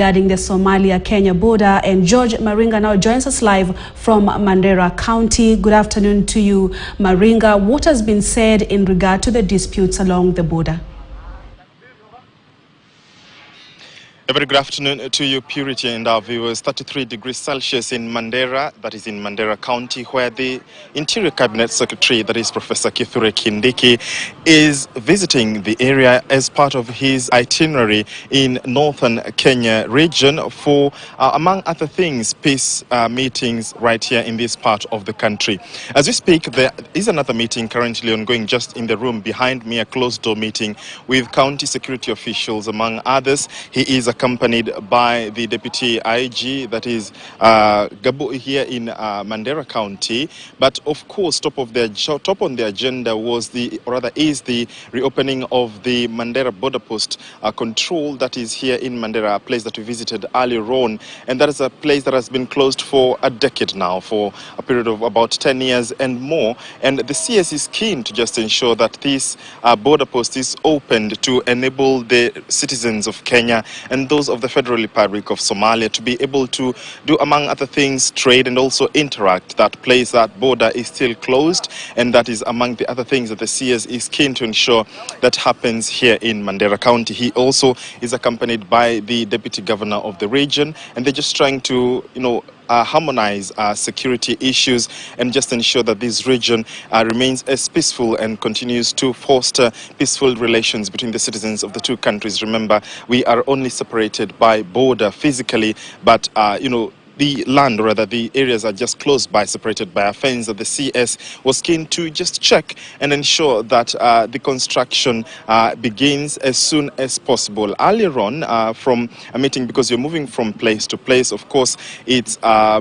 regarding the Somalia-Kenya border. And George Maringa now joins us live from Mandera County. Good afternoon to you, Maringa. What has been said in regard to the disputes along the border? A very good afternoon to you, Purity, and our viewers. 33 degrees Celsius in Mandera, that is in Mandera County, where the Interior Cabinet Secretary, that is Professor Kithure Kindiki, is visiting the area as part of his itinerary in northern Kenya region for, among other things, peace meetings right here in this part of the country. As we speak, there is another meeting currently ongoing just in the room behind me, a closed-door meeting with county security officials, among others. He is accompanied by the Deputy IG, that is Gabu, here in Mandera County. But of course, top on the agenda was is the reopening of the Mandera border post control that is here in Mandera, a place that we visited earlier on, and that is a place that has been closed for a decade now, for a period of about 10 years and more. And the CS is keen to just ensure that this border post is opened to enable the citizens of Kenya and those of the Federal Republic of Somalia to be able to do, among other things, trade and also interact. That place, that border is still closed, and that is among the other things that the CS is keen to ensure that happens here in Mandera County. He also is accompanied by the Deputy Governor of the region, and they're just trying to, harmonize security issues and just ensure that this region remains as peaceful and continues to foster peaceful relations between the citizens of the two countries. Remember, we are only separated by border physically, but the land, or rather the areas, are just close by, separated by a fence. That the CS was keen to just check and ensure that the construction begins as soon as possible. Earlier on, from a meeting, because you're moving from place to place, of course, it's a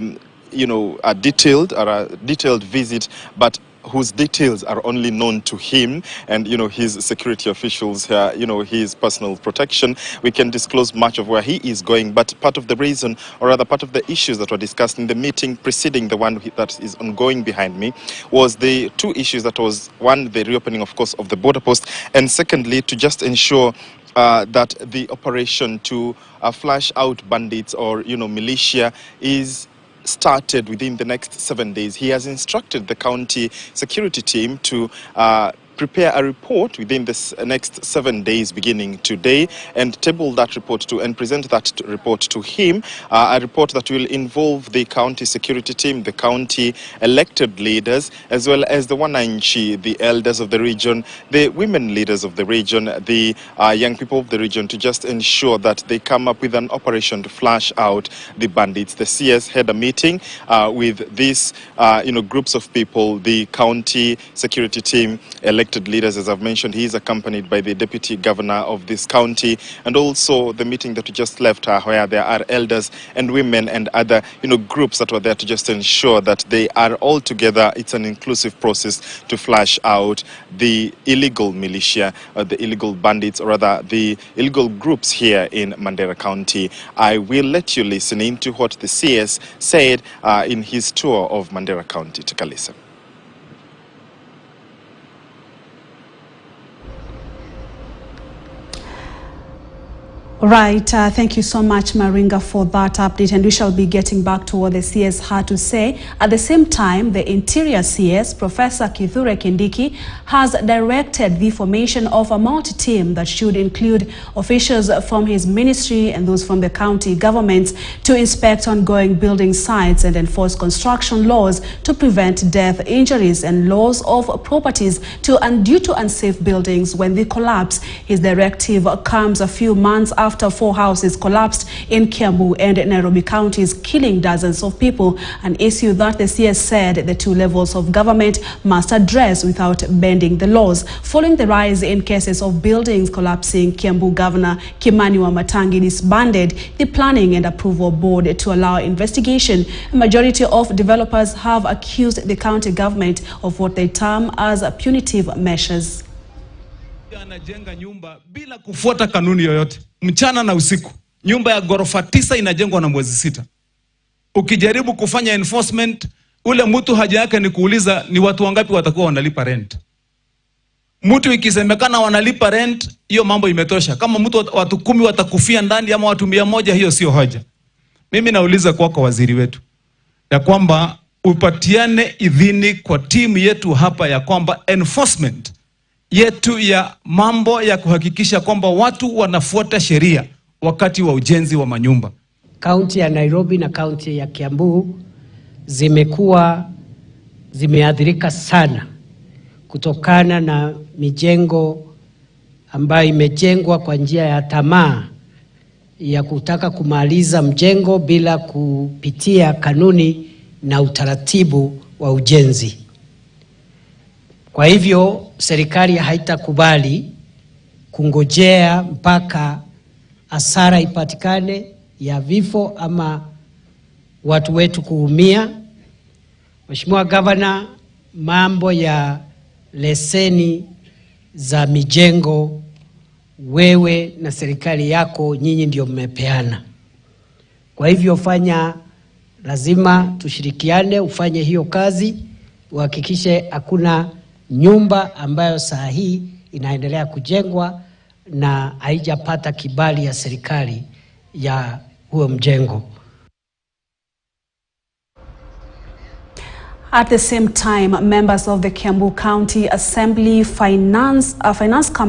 detailed visit, but whose details are only known to him and, his security officials here, his personal protection. We can disclose much of where he is going, but part of the reason, or rather part of the issues that were discussed in the meeting preceding the one that is ongoing behind me, was the two issues. That was, one, the reopening, of course, of the border post, and secondly, to just ensure that the operation to flush out bandits or, militia is started within the next 7 days. He has instructed the county security team to prepare a report within this next 7 days beginning today, and table that report to and present that report to him, a report that will involve the county security team, the county elected leaders, as well as the Wananchi, the elders of the region, the women leaders of the region, the young people of the region, to just ensure that they come up with an operation to flush out the bandits. The CS had a meeting with these groups of people, the county security team, elected leaders. As I've mentioned, he is accompanied by the Deputy Governor of this county, and also the meeting that we just left, where there are elders and women and other groups that were there to just ensure that they are all together. It's an inclusive process to flush out the illegal militia, the illegal bandits, or rather the illegal groups here in Mandera County. I will let you listen into what the CS said in his tour of Mandera County. Take a listen. Right, thank you so much, Maringa, for that update, and we shall be getting back to what the CS had to say. At the same time, the Interior CS, Professor Kithure Kindiki, has directed the formation of a multi-team that should include officials from his ministry and those from the county governments to inspect ongoing building sites and enforce construction laws to prevent death, injuries, and loss of properties due to unsafe buildings when they collapse. His directive comes a few months after 4 houses collapsed in Kiambu and Nairobi counties, killing dozens of people, an issue that the CS said the two levels of government must address without bending the laws. Following the rise in cases of buildings collapsing, Kiambu Governor Kimani Wamatangi disbanded the Planning and Approval Board to allow investigation. A majority of developers have accused the county government of what they term as punitive measures. Anajenga nyumba bila kufuata kanuni yoyote, mchana na usiku. Nyumba ya ghorofa 9 inajengwa na mwezi 6. Ukijaribu kufanya enforcement, ule mtu haja yake ni kuuliza ni watu wangapi watakuwa wanalipa rent. Mtu ikisemekana wanalipa rent, hiyo mambo imetosha. Kama mtu watu 10 watakufia ndani ama watu 100, hiyo sio hoja. Mimi nauliza kwako waziri wetu ya kwamba upatiane idhini kwa timu yetu hapa ya kwamba enforcement yetu ya mambo ya kuhakikisha kwamba watu wanafuata sheria wakati wa ujenzi wa manyumba. Kaunti ya Nairobi na kaunti ya Kiambu zimeathirika sana kutokana na mijengo ambayo imejengwa kwa njia ya tamaa ya kutaka kumaliza mjengo bila kupitia kanuni na utaratibu wa ujenzi. Kwa hivyo serikali haitakubali kungojea mpaka hasara ipatikane ya vifo ama watu wetu kuumia. Mheshimiwa Gavana, mambo ya leseni za mijengo wewe na serikali yako nyinyi ndio mmepeana. Kwa hivyo lazima tushirikiane ufanye hiyo kazi, uhakikishe hakuna nyumba ambayo saa hii inaendelea kujengwa na haijapata kibali ya serikali ya huo mjengo. At the same time, members of the Kiambu County Assembly Finance